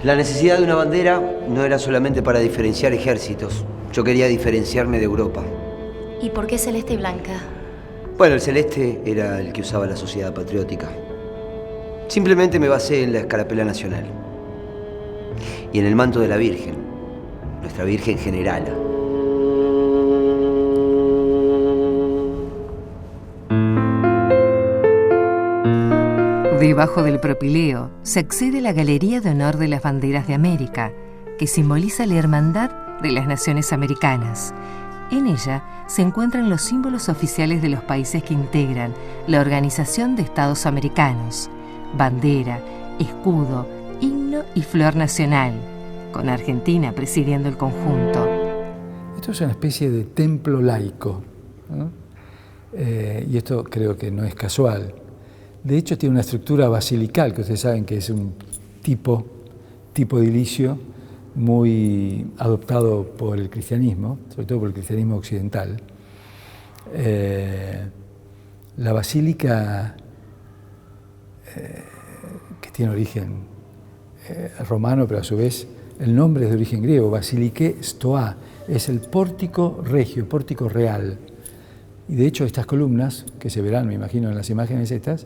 La necesidad de una bandera no era solamente para diferenciar ejércitos. Yo quería diferenciarme de Europa. ¿Y por qué celeste y blanca? Bueno, el celeste era el que usaba la Sociedad Patriótica. Simplemente me basé en la escarapela nacional. Y en el manto de la Virgen, nuestra Virgen Generala. Debajo del propileo se accede a la Galería de Honor de las Banderas de América, que simboliza la hermandad de las Naciones Americanas. En ella se encuentran los símbolos oficiales de los países que integran la Organización de Estados Americanos: bandera, escudo, himno y flor nacional, con Argentina presidiendo el conjunto. Esto es una especie de templo laico, ¿no? Y esto creo que no es casual. De hecho, tiene una estructura basilical, que ustedes saben que es un tipo edilicio muy adoptado por el cristianismo, sobre todo por el cristianismo occidental. La basílica, que tiene origen romano, pero a su vez el nombre es de origen griego, Basilike Stoa, es el pórtico regio, pórtico real. Y de hecho estas columnas, que se verán, me imagino, en las imágenes estas,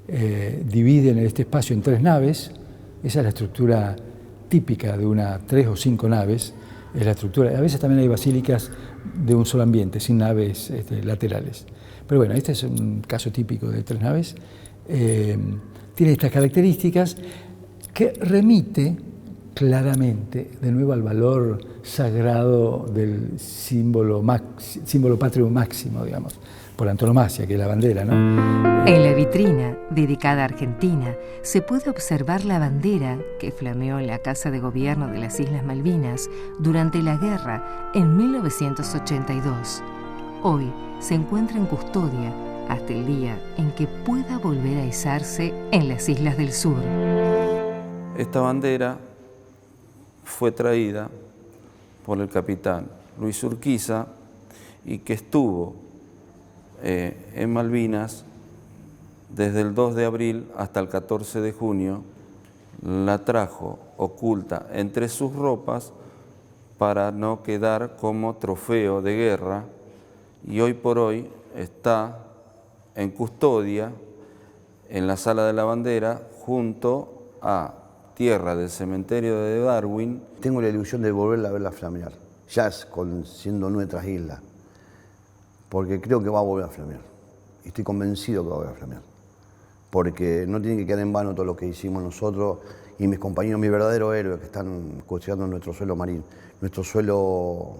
dividen este espacio en 3 naves. Esa es la estructura típica de 3 o 5 naves, es la estructura. A veces también hay basílicas de un solo ambiente, sin naves laterales. Pero bueno, este es un caso típico de 3 naves. Tiene estas características que remite claramente de nuevo al valor sagrado del símbolo patrio máximo, digamos, por antonomasia, que es la bandera, ¿no? En la vitrina, dedicada a Argentina, se puede observar la bandera que flameó en la Casa de Gobierno de las Islas Malvinas durante la guerra en 1982. Hoy se encuentra en custodia hasta el día en que pueda volver a izarse en las Islas del Sur. Esta bandera fue traída por el capitán Luis Urquiza y que estuvo en Malvinas desde el 2 de abril hasta el 14 de junio, la trajo oculta entre sus ropas para no quedar como trofeo de guerra, y hoy por hoy está en custodia en la Sala de la Bandera junto a tierra del cementerio de Darwin. Tengo la ilusión de volverla a verla flamear, ya siendo nuestras islas, porque creo que va a volver a flamear. Estoy convencido que va a volver a flamear, porque no tiene que quedar en vano todo lo que hicimos nosotros y mis compañeros, mis verdaderos héroes que están custodiando nuestro suelo marino, nuestro suelo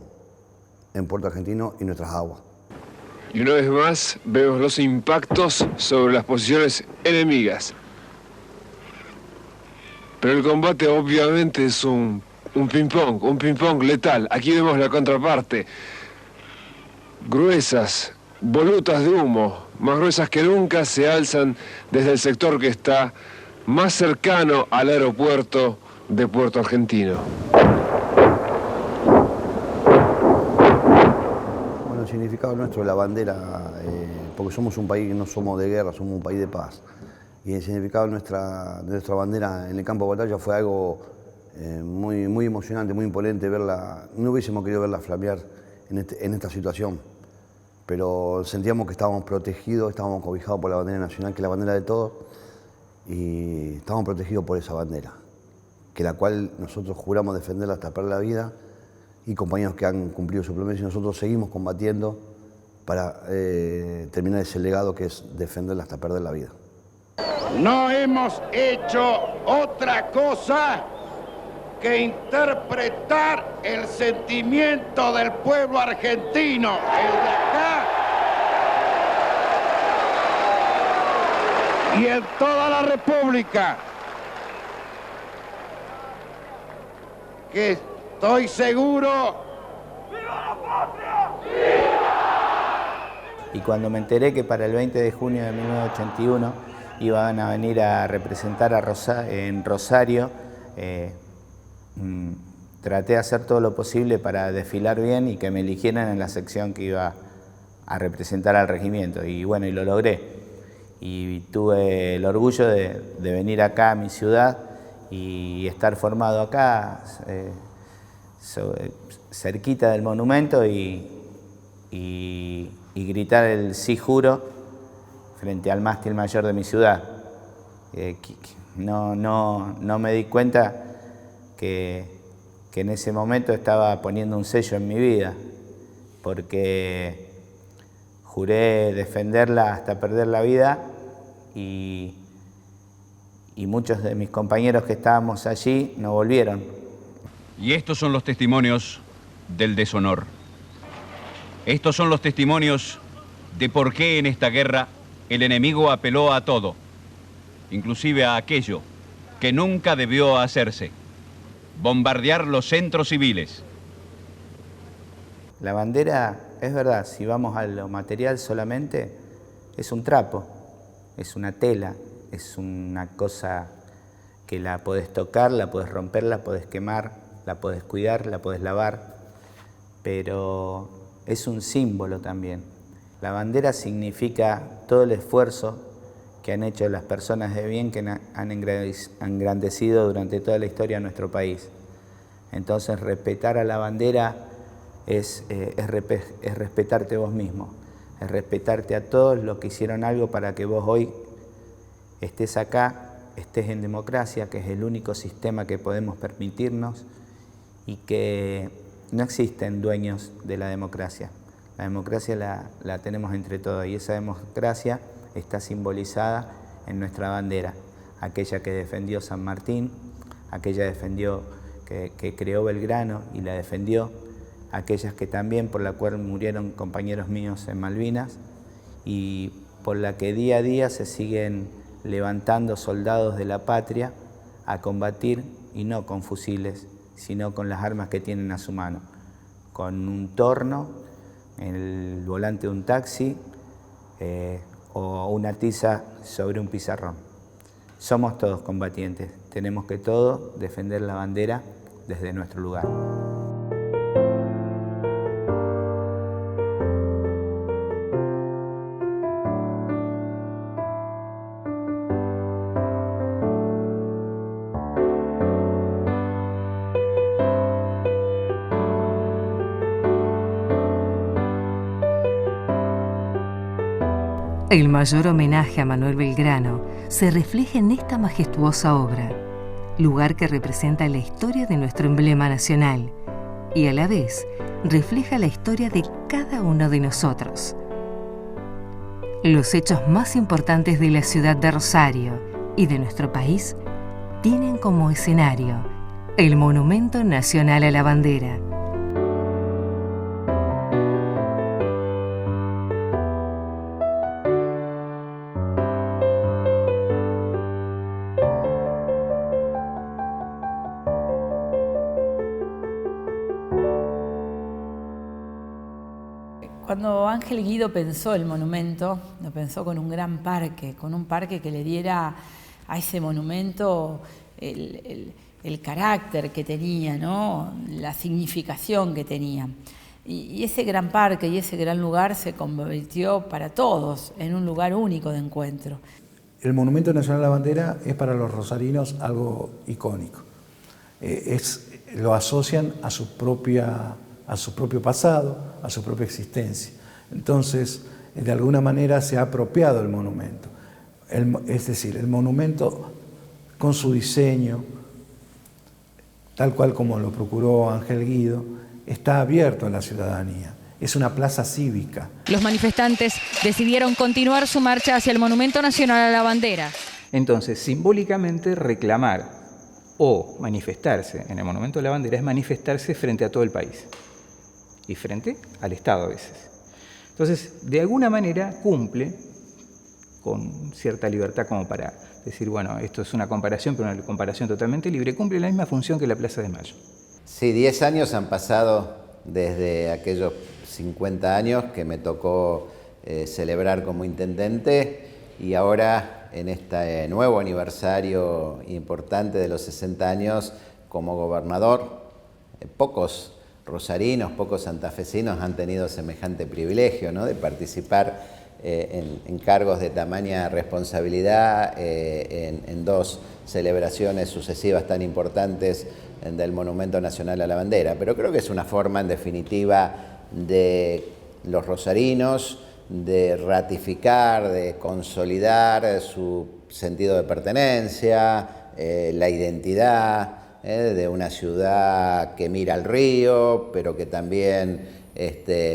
en Puerto Argentino y nuestras aguas. Y una vez más vemos los impactos sobre las posiciones enemigas. Pero el combate obviamente es un ping-pong letal. Aquí vemos la contraparte. Gruesas, volutas de humo, más gruesas que nunca, se alzan desde el sector que está más cercano al aeropuerto de Puerto Argentino. Bueno, el significado nuestro de la bandera, porque somos un país que no somos de guerra, somos un país de paz. Y el significado de nuestra bandera en el campo de batalla fue algo muy emocionante, muy imponente verla. No hubiésemos querido verla flamear en esta situación, pero sentíamos que estábamos protegidos, estábamos cobijados por la bandera nacional, que es la bandera de todos, y estábamos protegidos por esa bandera, que la cual nosotros juramos defenderla hasta perder la vida, y compañeros que han cumplido su promesa, y nosotros seguimos combatiendo para terminar ese legado que es defenderla hasta perder la vida. No hemos hecho otra cosa que interpretar el sentimiento del pueblo argentino, el de acá y en toda la República, que estoy seguro. ¡Viva la patria! Y cuando me enteré que para el 20 de junio de 1981 iban a venir a representar en Rosario, traté de hacer todo lo posible para desfilar bien y que me eligieran en la sección que iba a representar al regimiento. Y bueno, y lo logré. Y tuve el orgullo de venir acá a mi ciudad y estar formado acá, cerquita del monumento, y gritar el sí juro frente al mástil mayor de mi ciudad. No me di cuenta que en ese momento estaba poniendo un sello en mi vida, porque juré defenderla hasta perder la vida, y muchos de mis compañeros que estábamos allí no volvieron. Y estos son los testimonios del deshonor. Estos son los testimonios de por qué en esta guerra el enemigo apeló a todo, inclusive a aquello que nunca debió hacerse: bombardear los centros civiles. La bandera, es verdad, si vamos a lo material solamente, es un trapo, es una tela, es una cosa que la podés tocar, la podés romper, la podés quemar, la podés cuidar, la podés lavar, pero es un símbolo también. La bandera significa todo el esfuerzo que han hecho las personas de bien que han engrandecido durante toda la historia de nuestro país. Entonces, respetar a la bandera es respetarte vos mismo, es respetarte a todos los que hicieron algo para que vos hoy estés acá, estés en democracia, que es el único sistema que podemos permitirnos, y que no existen dueños de la democracia. La democracia la tenemos entre todos, y esa democracia está simbolizada en nuestra bandera, aquella que defendió San Martín, aquella que creó Belgrano y la defendió, aquellas que también por la cual murieron compañeros míos en Malvinas, y por la que día a día se siguen levantando soldados de la patria a combatir, y no con fusiles, sino con las armas que tienen a su mano, con un torno, el volante de un taxi o una tiza sobre un pizarrón. Somos todos combatientes, tenemos que todos defender la bandera desde nuestro lugar. El mayor homenaje a Manuel Belgrano se refleja en esta majestuosa obra, lugar que representa la historia de nuestro emblema nacional y a la vez refleja la historia de cada uno de nosotros. Los hechos más importantes de la ciudad de Rosario y de nuestro país tienen como escenario el Monumento Nacional a la Bandera. Cuando Ángel Guido pensó el monumento, lo pensó con un gran parque, con un parque que le diera a ese monumento el carácter que tenía, ¿no? La significación que tenía. Y ese gran parque y ese gran lugar se convirtió para todos en un lugar único de encuentro. El Monumento Nacional a la Bandera es para los rosarinos algo icónico. Lo asocian a su propio pasado, a su propia existencia. Entonces, de alguna manera se ha apropiado el monumento. Es decir, el monumento con su diseño, tal cual como lo procuró Ángel Guido, está abierto a la ciudadanía. Es una plaza cívica. Los manifestantes decidieron continuar su marcha hacia el Monumento Nacional a la Bandera. Entonces, simbólicamente reclamar o manifestarse en el Monumento a la Bandera es manifestarse frente a todo el país y frente al Estado a veces. Entonces, de alguna manera cumple con cierta libertad como para decir, bueno, esto es una comparación, pero una comparación totalmente libre, cumple la misma función que la Plaza de Mayo. Sí, 10 años han pasado desde aquellos 50 años que me tocó celebrar como intendente, y ahora en este nuevo aniversario importante de los 60 años como gobernador. Pocos rosarinos, pocos santafesinos han tenido semejante privilegio, ¿no?, de participar en cargos de tamaña responsabilidad en dos celebraciones sucesivas tan importantes del Monumento Nacional a la Bandera. Pero creo que es una forma, en definitiva, de los rosarinos de ratificar, de consolidar su sentido de pertenencia, la identidad de una ciudad que mira al río, pero que también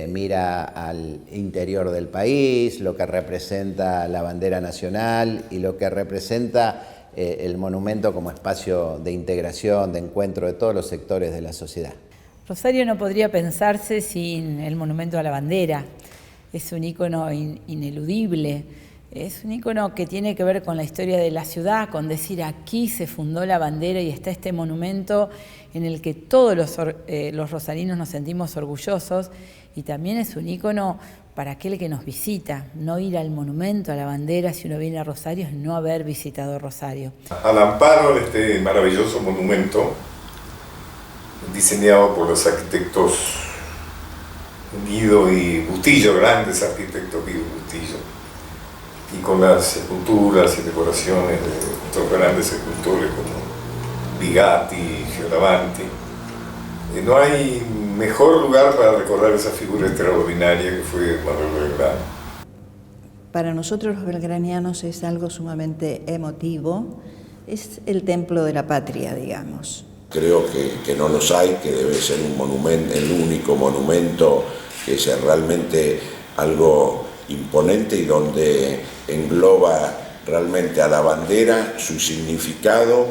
mira al interior del país, lo que representa la bandera nacional y lo que representa el monumento como espacio de integración, de encuentro de todos los sectores de la sociedad. Rosario no podría pensarse sin el monumento a la bandera. Es un ícono ineludible. Es un ícono que tiene que ver con la historia de la ciudad, con decir aquí se fundó la bandera y está este monumento en el que todos los rosarinos nos sentimos orgullosos, y también es un ícono para aquel que nos visita. No ir al monumento a la bandera si uno viene a Rosario es no haber visitado Rosario. Al amparo de este maravilloso monumento, diseñado por los arquitectos Guido y Bustillo, grandes arquitectos Guido y Bustillo, y con las esculturas y decoraciones de otros grandes escultores como Bigatti y Fioravanti. No hay mejor lugar para recordar esa figura extraordinaria que fue Manuel Belgrano. Para nosotros los belgranianos es algo sumamente emotivo, es el templo de la patria, digamos. Creo que no los hay, que debe ser un monumento, el único monumento que sea realmente algo imponente y donde engloba realmente a la bandera, su significado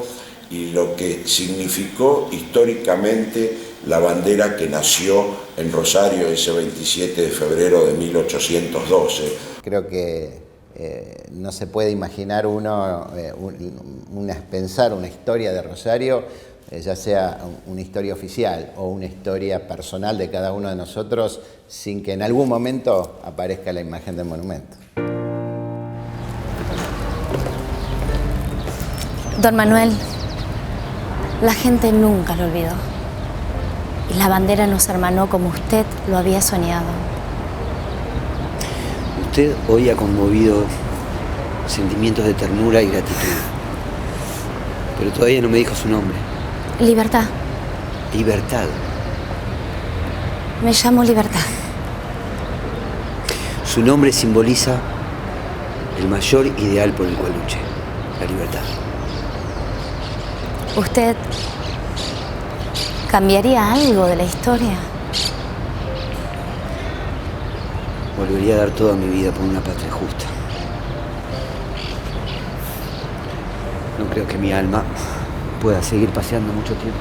y lo que significó históricamente la bandera que nació en Rosario ese 27 de febrero de 1812. Creo que no se puede imaginar uno pensar una historia de Rosario, ya sea una historia oficial o una historia personal de cada uno de nosotros, sin que en algún momento aparezca la imagen del monumento. Don Manuel, la gente nunca lo olvidó. Y la bandera nos hermanó como usted lo había soñado. Usted hoy ha conmovido sentimientos de ternura y gratitud. Pero todavía no me dijo su nombre. Libertad. Libertad. Me llamo Libertad. Su nombre simboliza el mayor ideal por el cual luché, la libertad. ¿Usted cambiaría algo de la historia? Volvería a dar toda mi vida por una patria justa. No creo que mi alma pueda seguir paseando mucho tiempo.